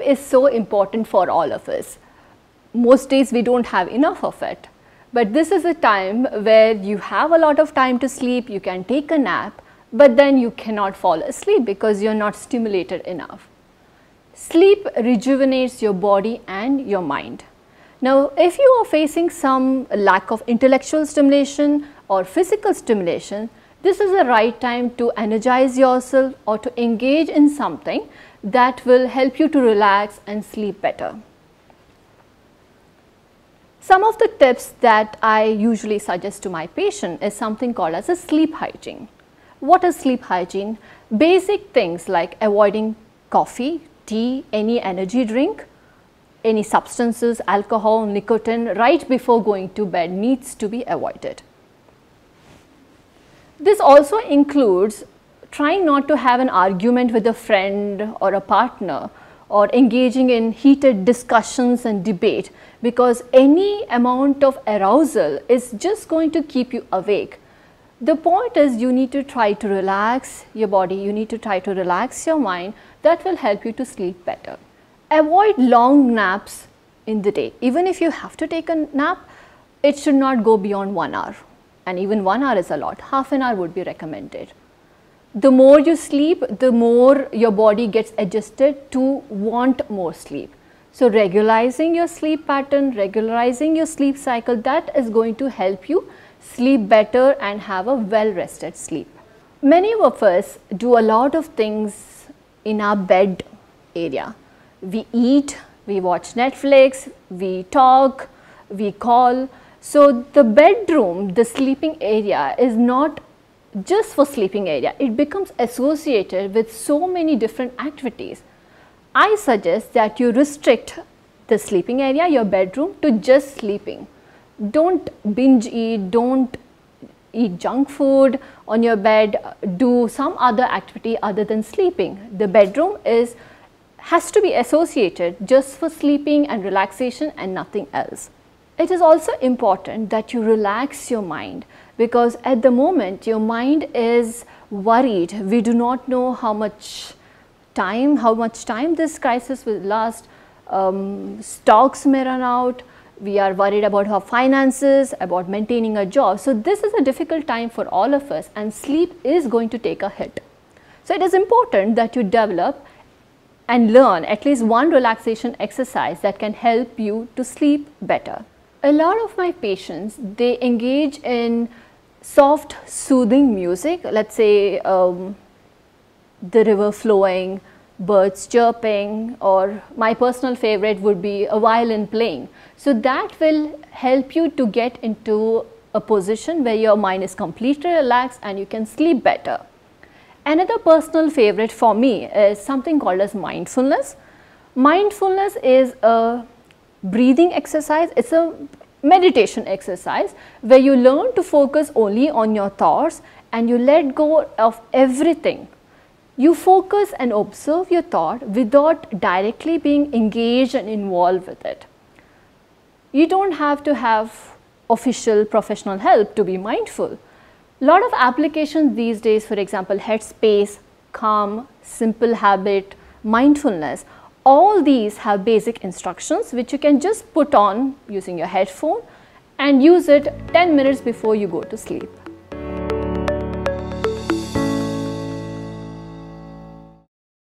is so important for all of us. Most days we don't have enough of it, but this is a time where you have a lot of time to sleep, you can take a nap, but then you cannot fall asleep because you're not stimulated enough. Sleep rejuvenates your body and your mind. Now, if you are facing some lack of intellectual stimulation or physical stimulation, this is the right time to energize yourself or to engage in something that will help you to relax and sleep better. Some of the tips that I usually suggest to my patient is something called as a sleep hygiene. What is sleep hygiene? Basic things like avoiding coffee, tea, any energy drink, any substances, alcohol, nicotine right before going to bed needs to be avoided. This also includes trying not to have an argument with a friend or a partner or engaging in heated discussions and debate, because any amount of arousal is just going to keep you awake. The point is you need to try to relax your body, you need to try to relax your mind. That will help you to sleep better. Avoid long naps in the day. Even if you have to take a nap, it should not go beyond 1 hour. And even 1 hour is a lot, half an hour would be recommended. The more you sleep, the more your body gets adjusted to want more sleep. So regularizing your sleep pattern, regularizing your sleep cycle, that is going to help you sleep better and have a well rested sleep. Many of us do a lot of things in our bed area. We eat, we watch Netflix, we talk, we call. So the bedroom, the sleeping area, is not just for sleeping area. It becomes associated with so many different activities. I suggest that you restrict the sleeping area, your bedroom, to just sleeping. Don't binge eat, don't eat junk food on your bed, do some other activity other than sleeping. The bedroom has to be associated just for sleeping and relaxation and nothing else. It is also important that you relax your mind, because at the moment your mind is worried. We do not know how much time this crisis will last. Stocks may run out. We are worried about our finances, about maintaining a job. So this is a difficult time for all of us, and sleep is going to take a hit. So it is important that you develop and learn at least one relaxation exercise that can help you to sleep better. A lot of my patients, they engage in soft soothing music, let's say the river flowing, birds chirping, or my personal favorite would be a violin playing. So that will help you to get into a position where your mind is completely relaxed and you can sleep better. Another personal favorite for me is something called as mindfulness. Mindfulness is a breathing exercise. It's a meditation exercise where you learn to focus only on your thoughts and you let go of everything. You focus and observe your thought without directly being engaged and involved with it. You don't have to have official professional help to be mindful. A lot of applications these days, for example, Headspace, Calm, Simple Habit, Mindfulness, all these have basic instructions which you can just put on using your headphone and use it 10 minutes before you go to sleep.